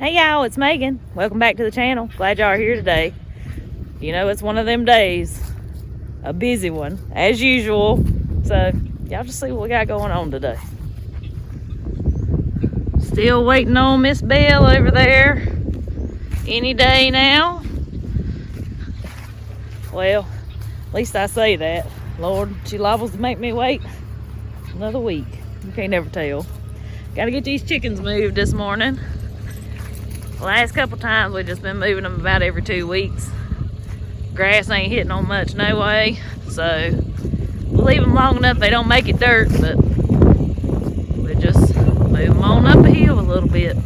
Hey y'all, it's Megan. Welcome back to the channel. Glad y'all are here today. You know, it's one of them days. A busy one, as usual. So, y'all just see what we got going on today. Still waiting on Miss Belle over there. Any day now. Well, at least I say that. Lord, she liable to make me wait another week. You can't never tell. Gotta get these chickens moved this morning. The last couple times we just been moving them about every 2 weeks. Grass ain't hitting on much no way, so we'll leave them long enough they don't make it dirt, but we just move them on up the hill a little bit.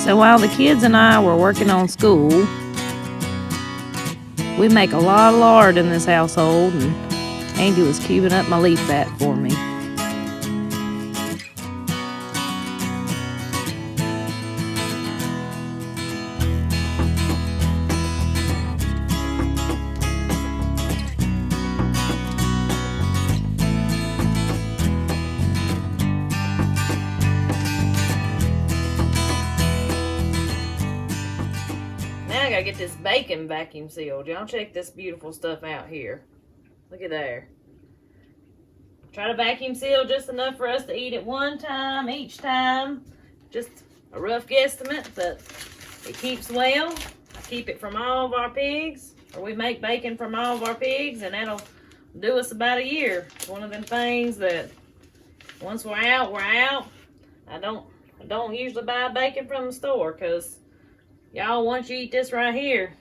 So while the kids and I were working on school, we make a lot of lard in this household, and Andy was cubing up my leaf fat for me. I gotta get this bacon vacuum sealed. Y'all check this beautiful stuff out here. Look at there. Try to vacuum seal just enough for us to eat at one time, each time. Just a rough guesstimate, but it keeps well. I keep it from all of our pigs, or we make bacon from all of our pigs, and that'll do us about a year. It's one of them things that once we're out, we're out. I don't usually buy bacon from the store, because y'all, once you eat this right here,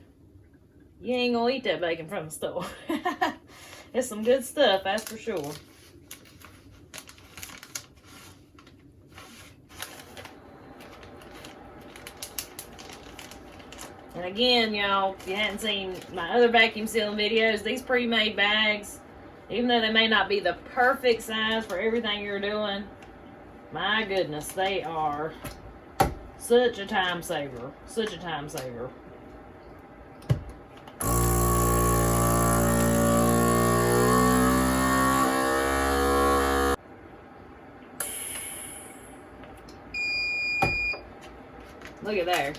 you ain't gonna eat that bacon from the store. It's some good stuff, that's for sure. And again, y'all, if you hadn't seen my other vacuum sealing videos, these pre-made bags Even though they may not be the perfect size for everything you're doing, my goodness, they are such a time saver. Such a time saver. Look at there.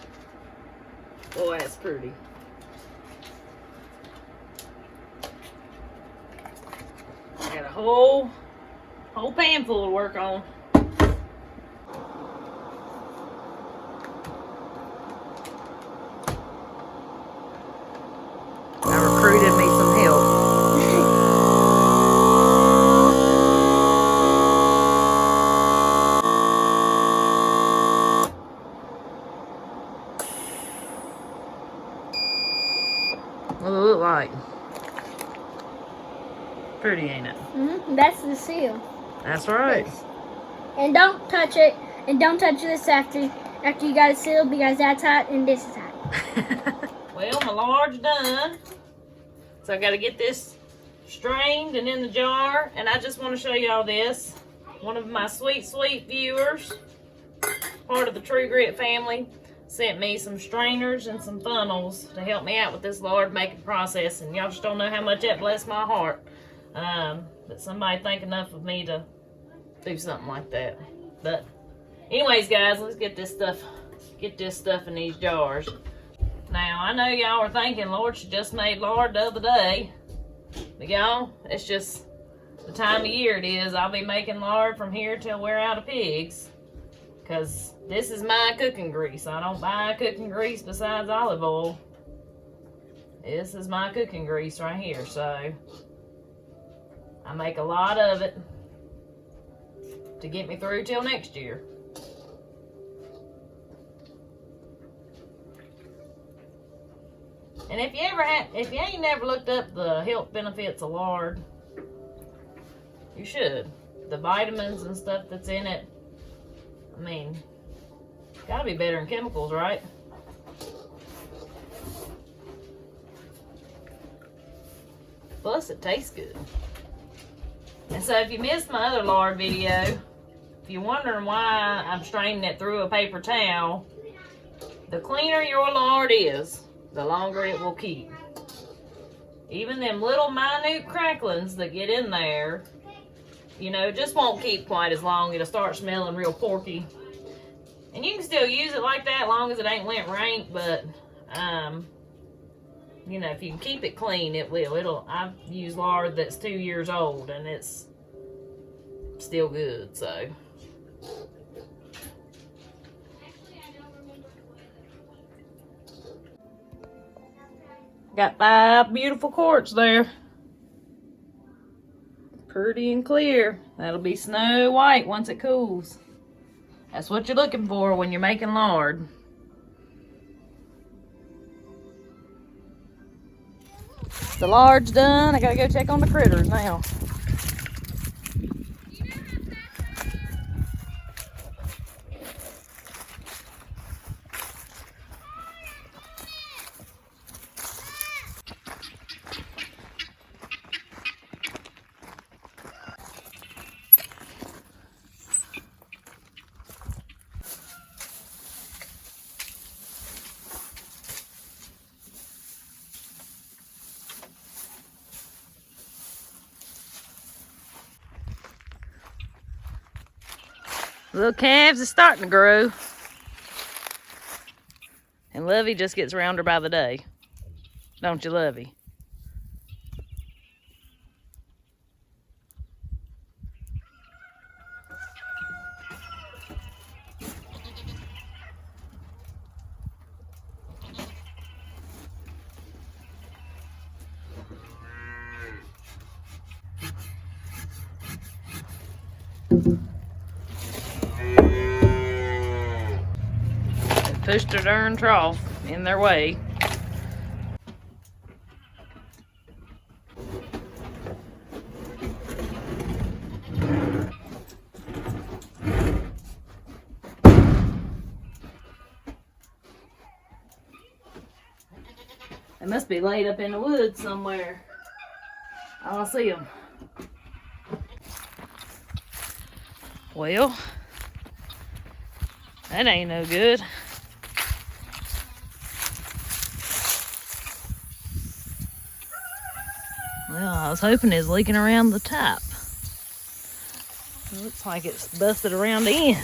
Boy, that's pretty. I got a whole pan full to work on. I recruited me some help. What does it look like? Pretty, ain't it? That's the seal. That's right. And don't touch it. And don't touch this after you got it sealed, because that's hot and this is hot. Well, my lard's done. So I got to get this strained and in the jar. And I just want to show y'all this. One of my sweet, sweet viewers, part of the True Grit family, sent me some strainers and some funnels to help me out with this lard making process. And y'all just don't know how much that blessed my heart. That somebody think enough of me to do something like that. But anyways, guys, let's get this stuff in these jars. Now, I know y'all are thinking, Lord, she just made lard the other day. But y'all, it's just the time of year it is. I'll be making lard from here till we're out of pigs. Because this is my cooking grease. I don't buy cooking grease besides olive oil. This is my cooking grease right here. So I make a lot of it to get me through till next year. And if you ain't never looked up the health benefits of lard, you should. The vitamins and stuff that's in it, I mean, gotta be better than chemicals, right? Plus, it tastes good. And so if you missed my other lard video, if you're wondering why I'm straining it through a paper towel, the cleaner your lard is, the longer it will keep. Even them little minute cracklings that get in there, you know, just won't keep quite as long. It'll start smelling real porky. And you can still use it like that as long as it ain't went rank, but you know, if you can keep it clean, it will. I've used lard that's 2 years old and it's still good, so. Got 5 beautiful quarts there. Pretty and clear. That'll be snow white once it cools. That's what you're looking for when you're making lard. The lard's done. I gotta go check on the critters now. Little calves is starting to grow. And Lovey just gets rounder by the day. Don't you, Lovey? Pushed a darn trough in their way. They must be laid up in the woods somewhere. I don't see them. Well, that ain't no good. Well, I was hoping it's leaking around the top. It looks like it's busted around the end.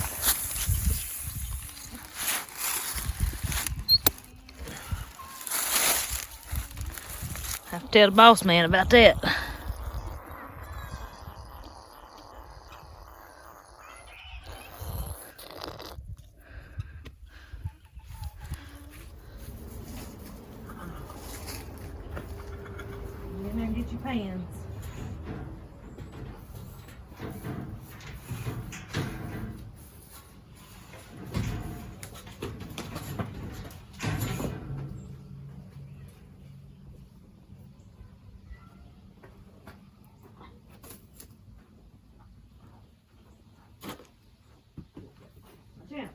Have to tell the boss man about that. Get in there and get your pans. Yeah.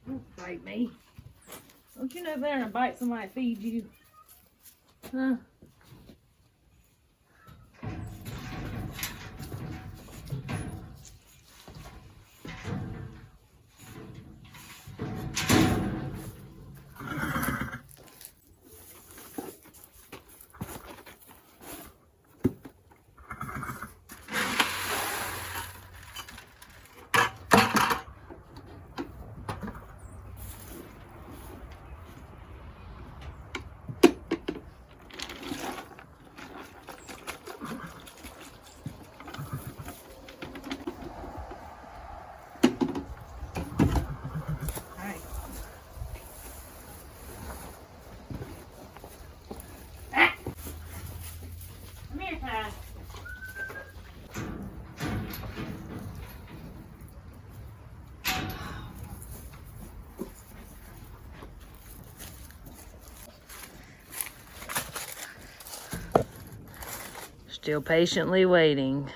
Don't bite me. Don't you know better than to bite somebody that feeds you? Huh? Still patiently waiting.